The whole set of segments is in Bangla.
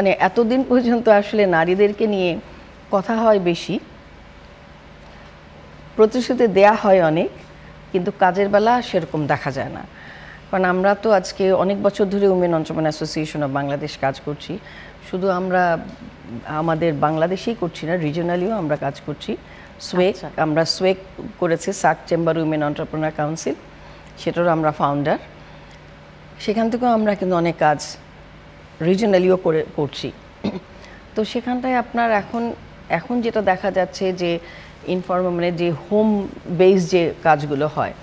মানে এতদিন পর্যন্ত আসলে নারীদেরকে নিয়ে কথা হয় বেশি, প্রতিশ্রুতি দেয়া হয় অনেক, কিন্তু কাজের বেলা সেরকম দেখা যায় না। কারণ আমরা তো আজকে অনেক বছর ধরে women entrepreneur association of Bangladesh কাজ করছি। শুধু আমরা আমাদের বাংলাদেশেই করছি না, রিজনালিও আমরা কাজ করছি। সোয়েক, আমরা সোয়েক করেছি, সাক চেম্বার উমেন এন্টারপ্রেনার কাউন্সিল, সেটারও আমরা ফাউন্ডার। সেখান থেকেও আমরা কিন্তু অনেক কাজ রিজনালিও করছি। তো সেখানটায় আপনার এখন যেটা দেখা যাচ্ছে যে মানে যে হোম বেস যে কাজগুলো হয়,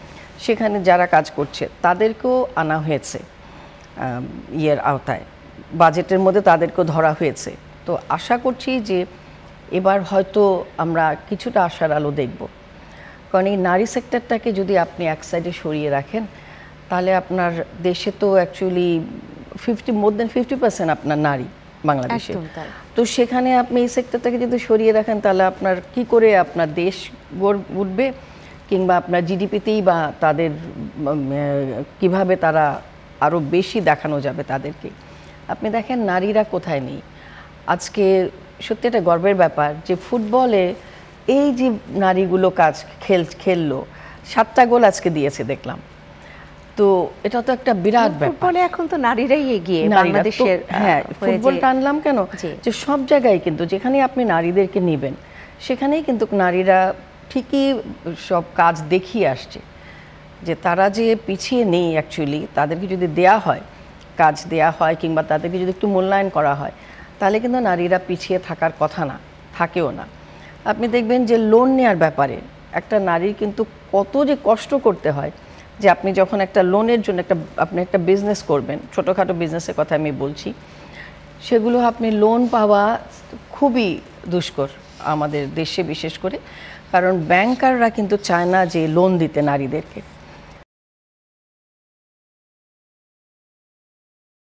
সেখানে যারা কাজ করছে তাদেরকেও আনা হয়েছে ইয়ের আওতায়, বাজেটের মধ্যে তাদেরকেও ধরা হয়েছে। তো আশা করছি যে এবার হয়তো আমরা কিছুটা আশার আলো দেখব। কারণ এই নারী সেক্টরটাকে যদি আপনি এক সাইডে সরিয়ে রাখেন, তাহলে আপনার দেশে তো অ্যাকচুয়ালি মোর দেন 50% আপনার নারী বাংলাদেশে। তো সেখানে আপনি এই সেক্টরটাকে যদি সরিয়ে রাখেন, তাহলে আপনার কি করে আপনার দেশ উঠবে, কিংবা আপনার জিডিপিতেই বা তাদের কিভাবে তারা আরও বেশি দেখানো যাবে তাদেরকে। আপনি দেখেন নারীরা কোথায় নেই আজকে। সত্যি একটা গর্বের ব্যাপার যে ফুটবলে এই যে নারীগুলো খেললো, 7টা গোল আজকে দিয়েছে দেখলাম। তো এটা তো একটা বিরাট ব্যাপার। ফুটবলে এখন তো নারীরাই এগিয়ে বাংলাদেশের। হ্যাঁ, ফুটবল টানলাম কেন, যে সব জায়গায় কিন্তু যেখানে আপনি নারীদেরকে নেবেন, সেখানেই কিন্তু নারীরা ঠিকই সব কাজ দেখিয়ে আসছে। যে তারা যে পিছিয়ে নেই, অ্যাকচুয়ালি তাদেরকে যদি দেয়া হয়, কাজ দেয়া হয়, কিংবা তাদেরকে যদি একটু মূল্যায়ন করা হয়, তাহলে কিন্তু নারীরা পিছিয়ে থাকার কথা না, থাকেও না। আপনি দেখবেন যে লোন নেওয়ার ব্যাপারে একটা নারীর কিন্তু কত যে কষ্ট করতে হয়। যে আপনি যখন একটা লোনের জন্য আপনি একটা বিজনেস করবেন, ছোটোখাটো বিজনেসের কথা আমি বলছি, সেগুলো আপনি লোন পাওয়া খুবই দুষ্কর আমাদের দেশে, বিশেষ করে কারণ ব্যাংকাররা কিন্তু চায় না যে লোন দিতে নারীদেরকে।